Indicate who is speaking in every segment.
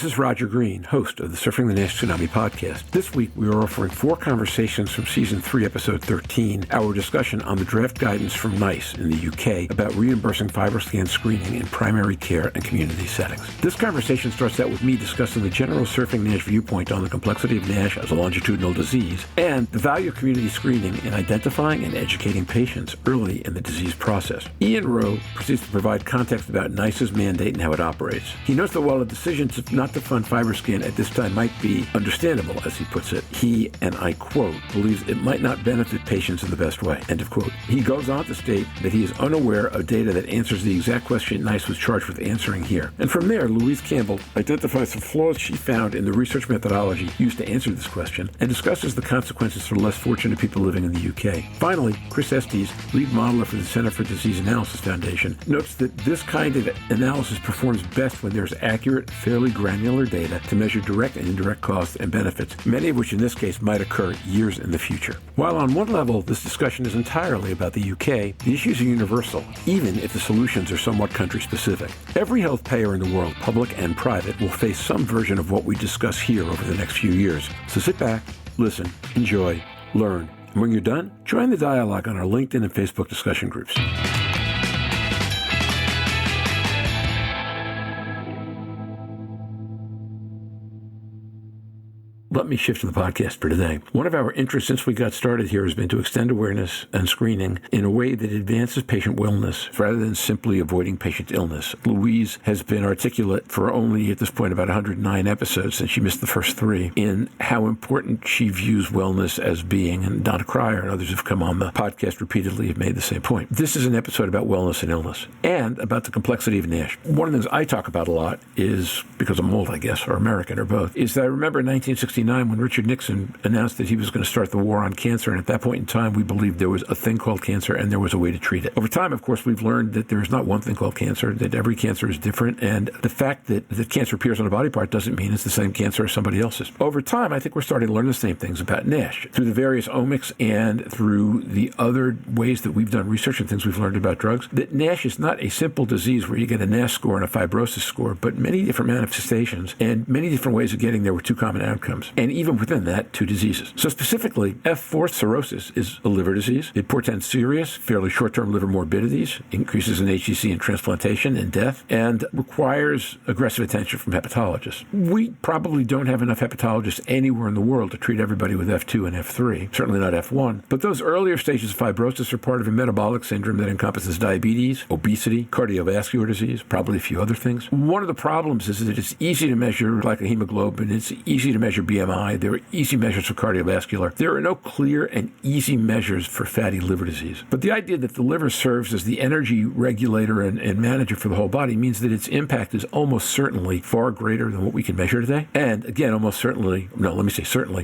Speaker 1: is Roger Green, host of the Surfing the NASH Tsunami podcast. This week, we are offering 4 conversations from Season 3, Episode 13, our discussion on the draft guidance from NICE in the UK about reimbursing FibroScan screening in primary care and community settings. This conversation starts out with me discussing the general Surfing NASH viewpoint on the complexity of NASH as a longitudinal disease and the value of community screening in identifying and educating patients early in the disease process. Ian Rowe proceeds to provide context about NICE's mandate and how it operates. He notes that while a decision not to fund FibroScan at this time might be understandable, as he puts it, he, and I quote, believes it might not benefit patients in the best way, end of quote. He goes on to state that he is unaware of data that answers the exact question NICE was charged with answering here. And from there, Louise Campbell identifies some flaws she found in the research methodology used to answer this question and discusses the consequences for less fortunate people living in the UK. Finally, Chris Estes, lead modeler for the Center for Disease Analysis Foundation, notes that this kind of analysis performs best when there's accurate, fairly granular data to measure direct and indirect costs and benefits, many of which in this case might occur years in the future. While on one level this discussion is entirely about the UK, the issues are universal, even if the solutions are somewhat country-specific. Every health payer in the world, public and private, will face some version of what we discuss here over the next few years. So sit back, listen, enjoy, learn, and when you're done, join the dialogue on our LinkedIn and Facebook discussion groups. Let me shift to the podcast for today. One of our interests since we got started here has been to extend awareness and screening in a way that advances patient wellness rather than simply avoiding patient illness. Louise has been articulate for only, at this point, about 109 episodes since she missed the first 3 in how important she views wellness as being, and Donna Cryer and others who've come on the podcast repeatedly have made the same point. This is an episode about wellness and illness and about the complexity of NASH. One of the things I talk about a lot is, because I'm old, I guess, or American, or both, is that I remember in 1969 when Richard Nixon announced that he was going to start the war on cancer, and at that point in time we believed there was a thing called cancer and there was a way to treat it. Over time, of course, we've learned that there is not one thing called cancer, that every cancer is different, and the fact that cancer appears on a body part doesn't mean it's the same cancer as somebody else's. Over time, I think we're starting to learn the same things about NASH through the various omics and through the other ways that we've done research and things we've learned about drugs, that NASH is not a simple disease where you get a NASH score and a fibrosis score, but many different manifestations and many different ways of getting there with 2 common outcomes. And even within that, 2 diseases. So specifically, F4 cirrhosis is a liver disease. It portends serious, fairly short-term liver morbidities, increases in HCC and transplantation and death, and requires aggressive attention from hepatologists. We probably don't have enough hepatologists anywhere in the world to treat everybody with F2 and F3, certainly not F1. But those earlier stages of fibrosis are part of a metabolic syndrome that encompasses diabetes, obesity, cardiovascular disease, probably a few other things. One of the problems is that it's easy to measure like a hemoglobin, it's easy to measure BMI, there are easy measures for cardiovascular. There are no clear and easy measures for fatty liver disease. But the idea that the liver serves as the energy regulator and manager for the whole body means that its impact is almost certainly far greater than what we can measure today. And again, certainly,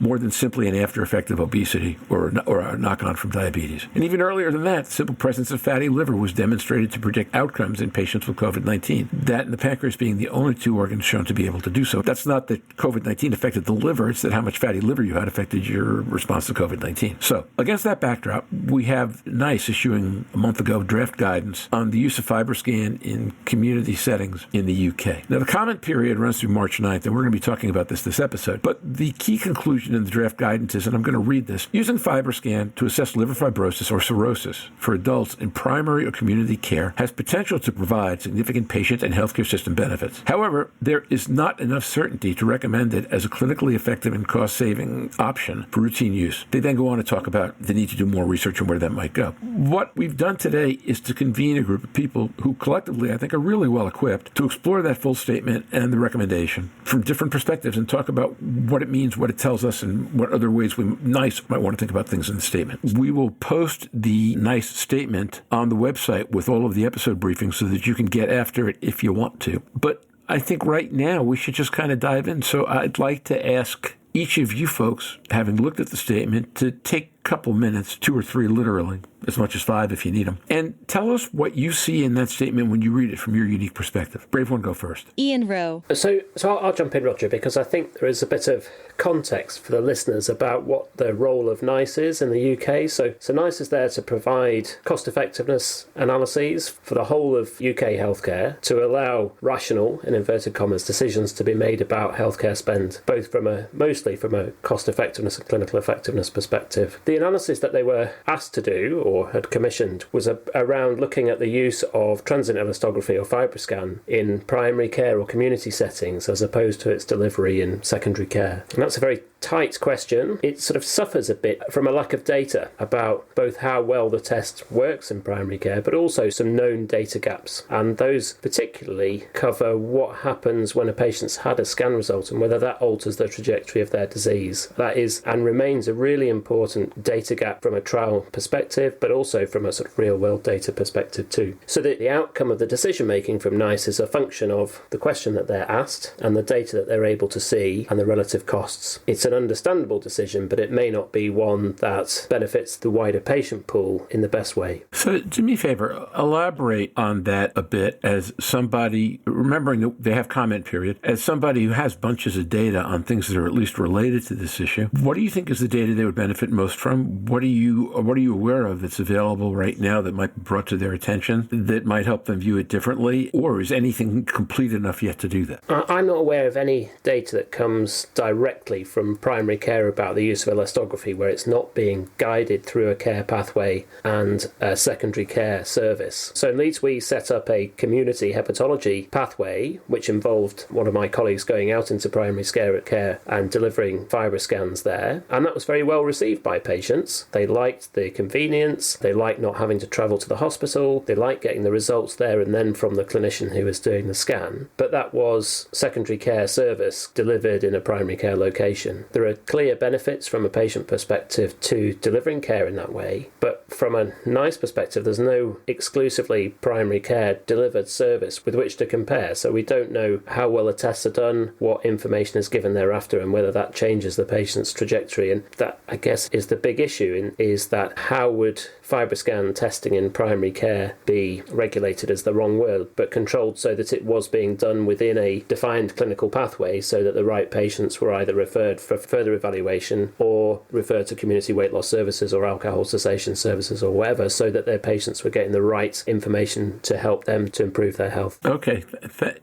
Speaker 1: more than simply an after effect of obesity or a knock-on from diabetes. And even earlier than that, simple presence of fatty liver was demonstrated to predict outcomes in patients with COVID-19. That and the pancreas being the only 2 organs shown to be able to do so. That's not that COVID-19 affected the liver, it's that how much fatty liver you had affected your response to COVID-19. So, against that backdrop, we have NICE issuing a month ago draft guidance on the use of FibroScan in community settings in the UK. Now, the comment period runs through March 9th, and we're going to be talking about this episode. But the key conclusion in the draft guidance is, and I'm going to read this, using FibroScan to assess liver fibrosis or cirrhosis for adults in primary or community care has potential to provide significant patient and healthcare system benefits. However, there is not enough certainty to recommend it as a clinically effective and cost-saving option for routine use. They then go on to talk about the need to do more research and where that might go. What we've done today is to convene a group of people who collectively, I think, are really well equipped to explore that full statement and the recommendation from different perspectives and talk about what it means, what it tells us, and what other ways NICE might want to think about things in the statement. We will post the NICE statement on the website with all of the episode briefings so that you can get after it if you want to. But I think right now we should just kind of dive in. So I'd like to ask each of you folks, having looked at the statement, to take a couple minutes, 2 or 3 literally, as much as 5 if you need them. And tell us what you see in that statement when you read it from your unique perspective. Brave one, go first.
Speaker 2: Ian Rowe.
Speaker 3: So I'll jump in, Roger, because I think there is a bit of context for the listeners about what the role of NICE is in the UK. So NICE is there to provide cost-effectiveness analyses for the whole of UK healthcare to allow rational, in inverted commas, decisions to be made about healthcare spend, both mostly from a cost-effectiveness and clinical effectiveness perspective. The analysis that they were asked to do, or had commissioned, was around looking at the use of transient elastography or FibroScan in primary care or community settings as opposed to its delivery in secondary care. And that's a very tight question. It sort of suffers a bit from a lack of data about both how well the test works in primary care, but also some known data gaps. And those particularly cover what happens when a patient's had a scan result and whether that alters the trajectory of their disease. That is and remains a really important data gap from a trial perspective, but also from a sort of real-world data perspective too. So that the outcome of the decision-making from NICE is a function of the question that they're asked and the data that they're able to see and the relative costs. It's an understandable decision, but it may not be one that benefits the wider patient pool in the best way.
Speaker 1: So do me a favor, elaborate on that a bit as somebody, remembering that they have comment period, as somebody who has bunches of data on things that are at least related to this issue. What do you think is the data they would benefit most from? What are you aware of that's available right now that might be brought to their attention that might help them view it differently? Or is anything complete enough yet to do that?
Speaker 3: I'm not aware of any data that comes directly from primary care about the use of elastography where it's not being guided through a care pathway and a secondary care service. So in Leeds we set up a community hepatology pathway which involved one of my colleagues going out into primary care and delivering FibroScans there, and that was very well received by patients. They liked the convenience, they liked not having to travel to the hospital, they liked getting the results there and then from the clinician who was doing the scan, but that was secondary care service delivered in a primary care location. There are clear benefits from a patient perspective to delivering care in that way, but from a NICE perspective there's no exclusively primary care delivered service with which to compare, so we don't know how well the tests are done, what information is given thereafter, and whether that changes the patient's trajectory. And that, I guess, is the big issue, is that how would FibroScan testing in primary care be regulated is the wrong word, but controlled so that it was being done within a defined clinical pathway so that the right patients were either referred for further evaluation or referred to community weight loss services or alcohol cessation services or whatever, so that their patients were getting the right information to help them to improve their health.
Speaker 1: Okay.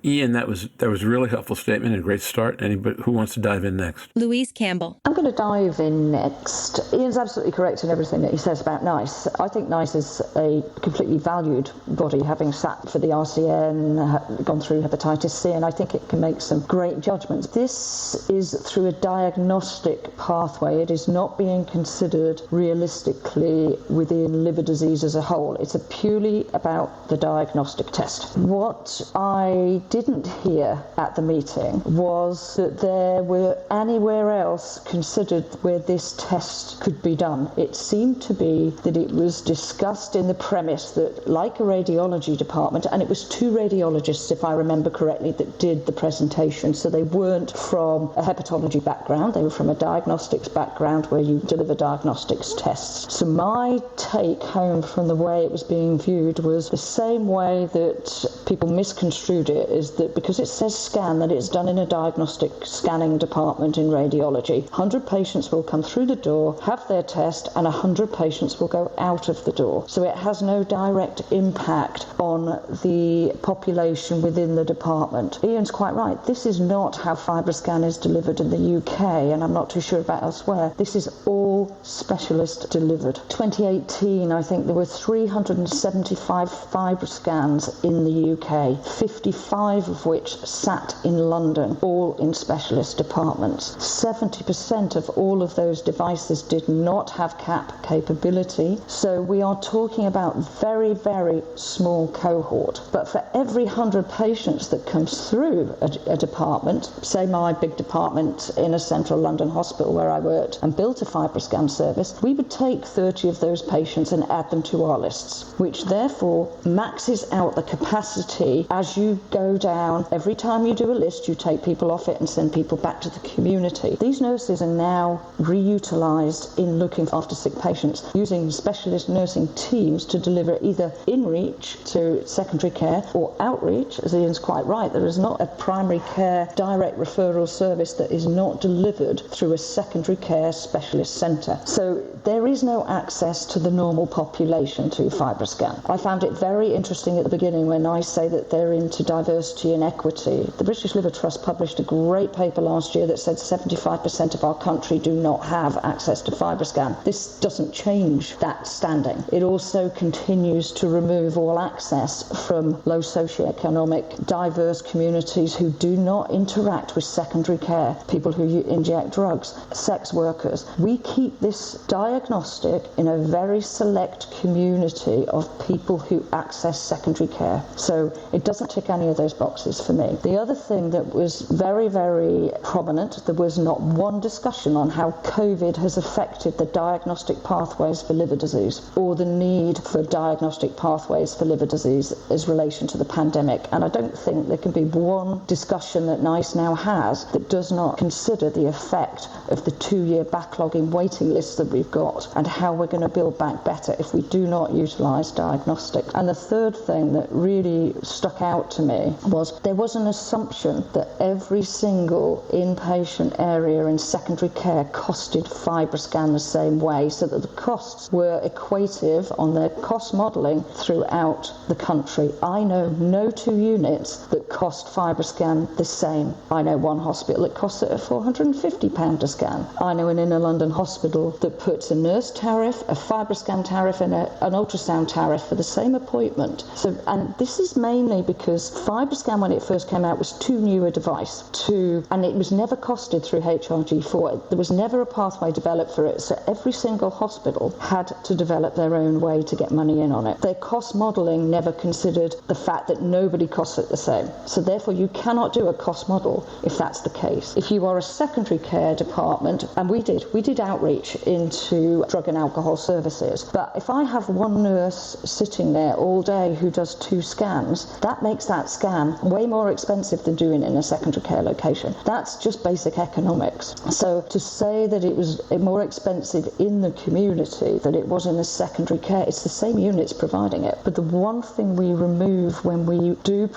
Speaker 1: Ian, that was a really helpful statement and a great start. Anybody who wants to dive in next?
Speaker 2: Louise Campbell.
Speaker 4: I'm going to dive in next. Ian's absolutely correct in everything that he says about NICE. I think NICE is a completely valued body, having sat for the RCN, gone through hepatitis C, and I think it can make some great judgments. This is through a diagnostic pathway. It is not being considered realistically within liver disease as a whole. It's purely about the diagnostic test. What I didn't hear at the meeting was that there were anywhere else considered where this test could be done. It seemed to be that it was discussed in the premise that, like a radiology department, and it was 2 radiologists, if I remember correctly, that did the presentation, so they weren't from a hepatology background, they were from a diagnostics background where you deliver diagnostics tests. So my take home from the way it was being viewed was the same way that people misconstrued it, is that because it says scan, that it's done in a diagnostic scanning department in radiology. 100 patients will come through the door, have their test, and 100 patients will go out of the door. So it has no direct impact on the population within the department. Ian's quite right. This is not how FibroScan is delivered in the UK, and I'm not too sure about elsewhere. This is all specialist delivered. 2018, I think there were 375 FibroScans in the UK, 55 of which sat in London, all in specialist departments. 70% of all of those devices did not have CAP capability, so we are talking about very, very small cohort. But for every 100 patients that comes through a department, say my big department in a central Central London Hospital where I worked and built a FibroScan service, we would take 30 of those patients and add them to our lists, which therefore maxes out the capacity as you go down. Every time you do a list, you take people off it and send people back to the community. These nurses are now reutilised in looking after sick patients, using specialist nursing teams to deliver either in-reach to secondary care or outreach. As Ian's quite right, there is not a primary care direct referral service that is not delivered through a secondary care specialist centre. So there is no access to the normal population to FibroScan. I found it very interesting at the beginning when I say that they're into diversity and equity. The British Liver Trust published a great paper last year that said 75% of our country do not have access to FibroScan. This doesn't change that standing. It also continues to remove all access from low socioeconomic, diverse communities who do not interact with secondary care, people who inject drugs, sex workers. We keep this diagnostic in a very select community of people who access secondary care. So it doesn't tick any of those boxes for me. The other thing that was very, very prominent, there was not one discussion on how COVID has affected the diagnostic pathways for liver disease or the need for diagnostic pathways for liver disease as relation to the pandemic. And I don't think there can be one discussion that NICE now has that does not consider the effect of the 2-year backlog in waiting lists that we've got and how we're going to build back better if we do not utilise diagnostics. And the third thing that really stuck out to me was there was an assumption that every single inpatient area in secondary care costed FibroScan the same way, so that the costs were equative on their cost modelling throughout the country. I know no 2 units that cost FibroScan the same. I know one hospital that costs it at £450 a scan. I know an inner London hospital that puts a nurse tariff, a FibroScan tariff and an ultrasound tariff for the same appointment. So, and this is mainly because FibroScan, when it first came out, was too new a device and it was never costed through HRG4. There was never a pathway developed for it, so every single hospital had to develop their own way to get money in on it. Their cost modelling never considered the fact that nobody costs it the same. So therefore you cannot do a cost model if that's the case. If you are a secondary care department, and we did outreach into drug and alcohol services, but if I have one nurse sitting there all day who does 2 scans, that makes that scan way more expensive than doing it in a secondary care location. That's just basic economics. So to say that it was more expensive in the community than it was in the secondary care, it's the same units providing it. But the one thing we remove when we do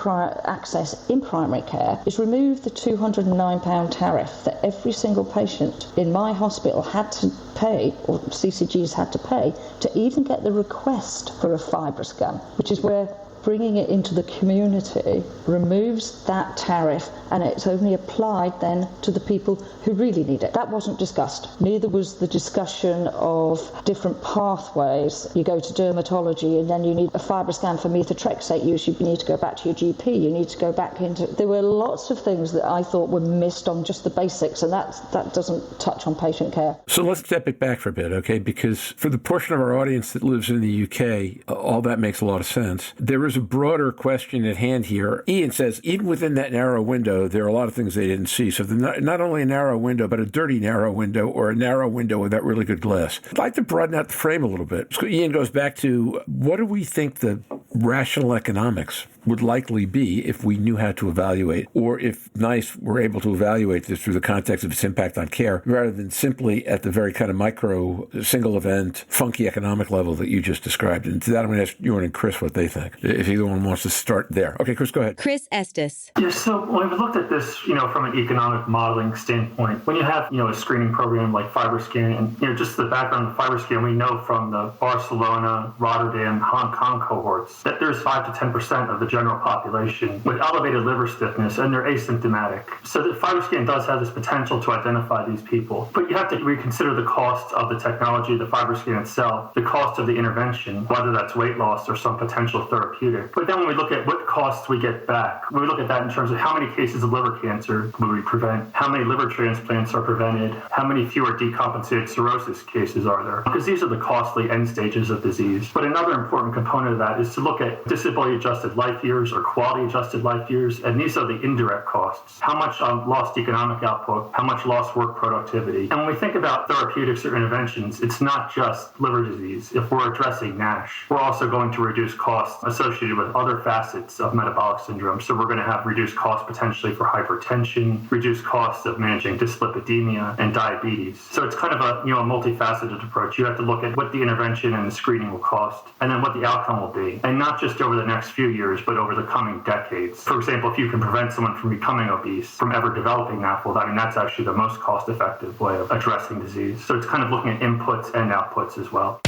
Speaker 4: access in primary care is remove the £209 tariff that every single patient in my hospital had to pay, or CCGs had to pay, to even get the request for a FibroScan, which is where bringing it into the community removes that tariff, and it's only applied then to the people who really need it. That wasn't discussed. Neither was the discussion of different pathways. You go to dermatology and then you need a FibroScan for methotrexate use. You need to go back to your GP. You need to go back into... There were lots of things that I thought were missed on just the basics, and that doesn't touch on patient care.
Speaker 1: So let's step it back for a bit, okay? Because for the portion of our audience that lives in the UK, all that makes a lot of sense. There is a broader question at hand here. Ian says, even within that narrow window, there are a lot of things they didn't see. So not only a narrow window, but a dirty narrow window, or a narrow window without really good glass. I'd like to broaden out the frame a little bit. So Ian goes back to, what do we think the rational economics would likely be if we knew how to evaluate, or if NICE were able to evaluate this through the context of its impact on care, rather than simply at the very kind of micro, single event, funky economic level that you just described. And to that, I'm going to ask you and Chris what they think, if either one wants to start there. Okay, Chris, go ahead.
Speaker 2: Chris Estes.
Speaker 5: Yeah, so when we've looked at this, from an economic modeling standpoint, when you have, a screening program like FibroScan, and, just the background of FibroScan, we know from the Barcelona, Rotterdam, Hong Kong cohorts that there's 5 to 10% of the general population with elevated liver stiffness, and they're asymptomatic. So the FibroScan does have this potential to identify these people, but you have to reconsider the cost of the technology, the FibroScan itself, the cost of the intervention, whether that's weight loss or some potential therapeutic. But then when we look at what costs we get back, we look at that in terms of how many cases of liver cancer will we prevent, how many liver transplants are prevented, how many fewer decompensated cirrhosis cases are there, because these are the costly end stages of disease. But another important component of that is to look at disability-adjusted life life years or quality adjusted life years, and these are the indirect costs. How much lost economic output, how much lost work productivity. And when we think about therapeutics or interventions, it's not just liver disease. If we're addressing NASH, we're also going to reduce costs associated with other facets of metabolic syndrome. So we're going to have reduced costs potentially for hypertension, reduced costs of managing dyslipidemia and diabetes. So it's kind of a multifaceted approach. You have to look at what the intervention and the screening will cost, and then what the outcome will be, and not just over the next few years, but over the coming decades. For example, if you can prevent someone from becoming obese, from ever developing NAFLD, that's actually the most cost-effective way of addressing disease. So it's kind of looking at inputs and outputs as well.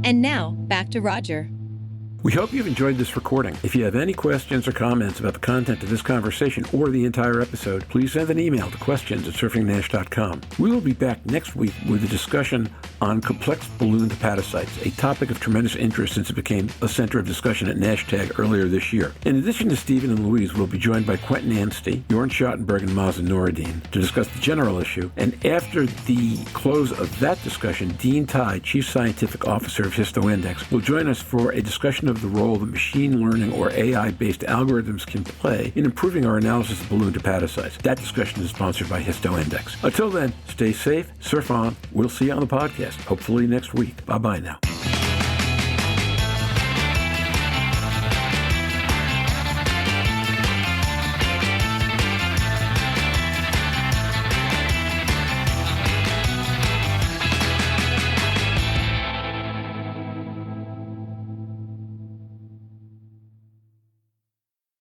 Speaker 2: And now, back to Roger.
Speaker 1: We hope you've enjoyed this recording. If you have any questions or comments about the content of this conversation or the entire episode, please send an email to questions@surfingnash.com. We will be back next week with a discussion on complex balloon hepatocytes, a topic of tremendous interest since it became a center of discussion at NASH TAG earlier this year. In addition to Stephen and Louise, we'll be joined by Quentin Anstey, Jorn Schottenberg, and Mazen Noureddin to discuss the general issue. And after the close of that discussion, Dean Tai, Chief Scientific Officer of HistoIndex, will join us for a discussion of the role that machine learning or AI-based algorithms can play in improving our analysis of balloon hepatocytes. That discussion is sponsored by HistoIndex. Until then, stay safe, surf on. We'll see you on the podcast, hopefully next week. Bye-bye now.